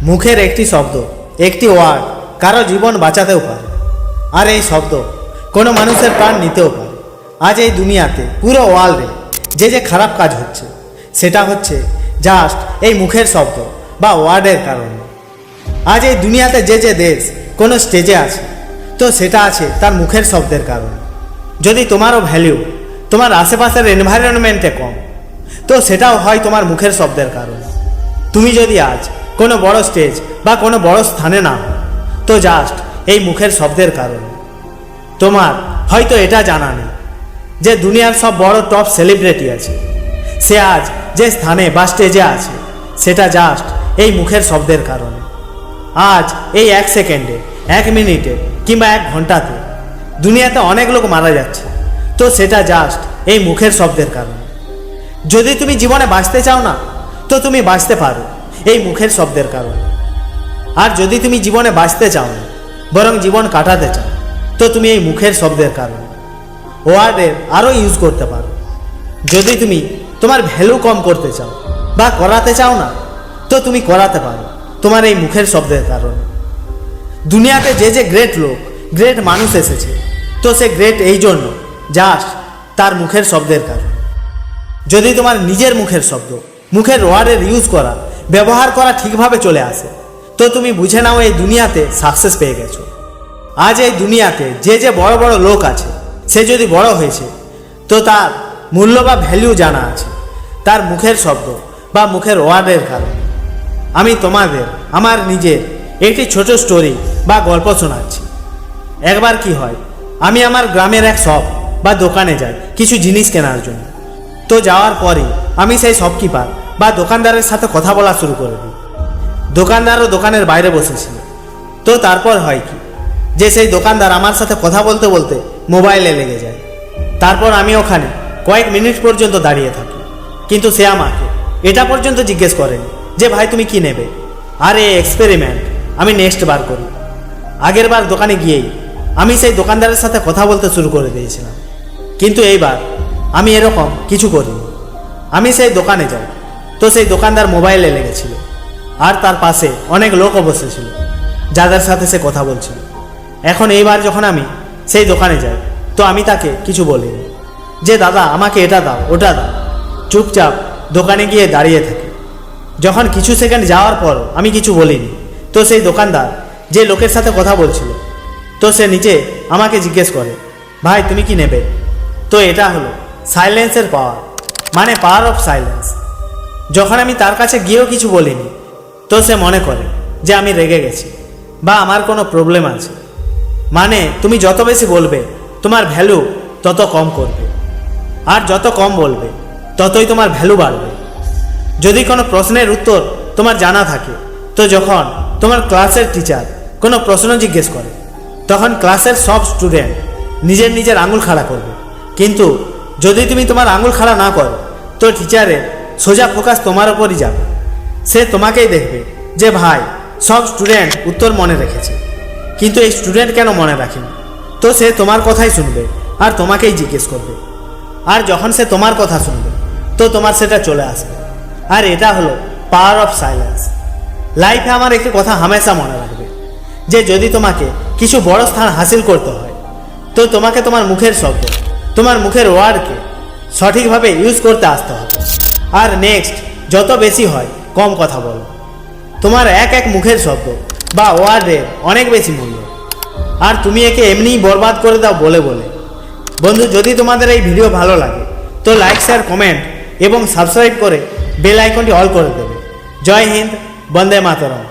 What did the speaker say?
মুখের একটি শব্দ, একটি ওয়ার্ড কারো জীবন বাঁচাতেও পারে। আর এই শব্দ কোনো মানুষের প্রাণ নিতেও পারে। আজ এই দুনিয়াতে পুরো ওয়ার্ল্ডে যে খারাপ কাজ হচ্ছে, সেটা হচ্ছে জাস্ট এই মুখের শব্দ বা ওয়ার্ডের কারণে। আজ এই দুনিয়াতে যে দেশ কোনো স্টেজে আছে, তো সেটা আছে তার মুখের শব্দের কারণে। যদি তোমারও ভ্যালিউ তোমার আশেপাশের এনভায়রনমেন্টে কম, তো সেটাও হয় তোমার মুখের শব্দের কারণে। তুমি যদি আজ কোনো বড় স্টেজ বা কোনো বড় স্থানে না হও, তো জাস্ট এই মুখের শব্দের কারণে। তোমার হয়তো এটা জানা নেই যে দুনিয়ার সব বড় টপ সেলিব্রিটি আছে, সে আজ যে স্থানে বা স্টেজে আছে, সেটা জাস্ট এই মুখের শব্দের কারণে। আজ এই 1 সেকেন্ডে, 1 মিনিটে কিংবা 1 ঘন্টাতে দুনিয়াতে অনেক লোক মারা যাচ্ছে, তো সেটা জাস্ট এই মুখের শব্দের কারণে। যদি তুমি জীবনে বাঁচতে চাও না, তো তুমি বাঁচতে পারো এই মুখের শব্দের কারণে। আর যদি তুমি জীবনে বাঁচতে চাও না, বরং জীবন কাটাতে চাও, তো তুমি এই মুখের শব্দের কারণে ওয়ার্ডের আরও ইউজ করতে পারো। যদি তুমি তোমার ভ্যালু কম করতে চাও বা করাতে চাও না, তো তুমি করাতে পারো তোমার এই মুখের শব্দের কারণে। দুনিয়াতে যে গ্রেট লোক, গ্রেট মানুষ এসেছে, তো সে গ্রেট এই জন্য জাস্ট তার মুখের শব্দের কারণে। যদি তোমার নিজের মুখের শব্দ, মুখের ওয়ার্ডের ইউজ করা, ব্যবহার করা ঠিকভাবে চলে আসে, তো তুমি বুঝে নাও এই দুনিয়াতে সাকসেস পেয়ে গেছো। আজ এই দুনিয়াতে যে বড় বড় লোক আছে, সে যদি বড় হয়েছে, তো তার মূল্য বা ভ্যালু জানা আছে তার মুখের শব্দ বা মুখের ওয়ার্ডের কারণে। আমি তোমাদের আমার নিজের একটি ছোট স্টোরি বা গল্প শোনাচ্ছি। একবার কি হয়, আমি আমার গ্রামের এক শপ বা দোকানে যাই কিছু জিনিস কেনার জন্য। তো যাওয়ার পরে আমি সেই শপকিপার বা দোকানদারের সাথে কথা বলা শুরু করে দিই। দোকানদারও দোকানের বাইরে বসেছিল। তো তারপর হয় কি, যে সেই দোকানদার আমার সাথে কথা বলতে বলতে মোবাইলে লেগে যায়। তারপর আমি ওখানে কয়েক মিনিট পর্যন্ত দাঁড়িয়ে থাকি, কিন্তু সে আমাকে এটা পর্যন্ত জিজ্ঞেস করেনি যে ভাই তুমি কি নেবে। আর এই এক্সপেরিমেন্ট আমি নেক্সট বার করি। আগের বার দোকানে গিয়েই আমি সেই দোকানদারের সাথে কথা বলতে শুরু করে দিয়েছিলাম, কিন্তু এইবার আমি এরকম কিছু করিনি। আমি সেই দোকানে যাই, তো সেই দোকানদার মোবাইলে লেগেছিল, আর তার পাশে অনেক লোকও বসেছিল যাদের সাথে সে কথা বলছিল। এখন এইবার যখন আমি সেই দোকানে যাই, তো আমি তাকে কিছু বলিনি যে দাদা আমাকে এটা দাও ওটা দাও। চুপচাপ দোকানে গিয়ে দাঁড়িয়ে থাকি। যখন কিছু সেকেন্ড যাওয়ার পর আমি কিছু বলিনি, তো সেই দোকানদার যে লোকের সাথে কথা বলছিল, তো সে নিচে আমাকে জিজ্ঞেস করে ভাই তুমি কি নেবে। তো এটা হলো সাইলেন্সের পাওয়ার, মানে পাওয়ার অফ সাইলেন্স। যখন আমি তার কাছে গিয়েও কিছু বলিনি, তো সে মনে করে যে আমি রেগে গেছি বা আমার কোনো প্রবলেম আছে। মানে তুমি যত বেশি বলবে, তোমার ভ্যালু তত কম করবে, আর যত কম বলবে ততই তোমার ভ্যালু বাড়বে। যদি কোনো প্রশ্নের উত্তর তোমার জানা থাকে, তো যখন তোমার ক্লাসের টিচার কোনো প্রশ্ন জিজ্ঞেস করে, তখন ক্লাসের সব স্টুডেন্ট নিজের আঙুল খাড়া করবে। কিন্তু যদি তুমি তোমার আঙুল খাড়া না করো, তো টিচারের সোজা ফোকাস তোমার ওপরই যাবে। সে তোমাকেই দেখবে যে ভাই সব স্টুডেন্ট উত্তর মনে রেখেছে, কিন্তু এই স্টুডেন্ট কেন মনে রাখেনি। তো সে তোমার কথাই শুনবে আর তোমাকেই জিজ্ঞেস করবে। আর যখন সে তোমার কথা শুনবে, তো তোমার সেটা চলে আসবে। আর এটা হলো পাওয়ার অফ সাইলেন্স। লাইফে আমার একটি কথা হামেশা মনে রাখবে, যে যদি তোমাকে কিছু বড় স্থান হাসিল করতে হয়, তো তোমাকে তোমার মুখের শব্দ, তোমার মুখের ওয়ার্ডকে সঠিকভাবে ইউজ করতে আসতে হবে। আর নেক্সট যত বেশি হয় কম কথা বলো। তোমার এক মুখের শব্দ বা ওয়ার্ডের অনেক বেশি মূল্য, আর তুমি একে এমনিই বরবাদ করে দাও বলে বলে। বন্ধু, যদি তোমাদের এই ভিডিও ভালো লাগে, তো লাইক শেয়ার কমেন্ট এবং সাবস্ক্রাইব করে বেল আইকনটি অল করে দেবে। জয় হিন্দ, বন্দে মাতরম।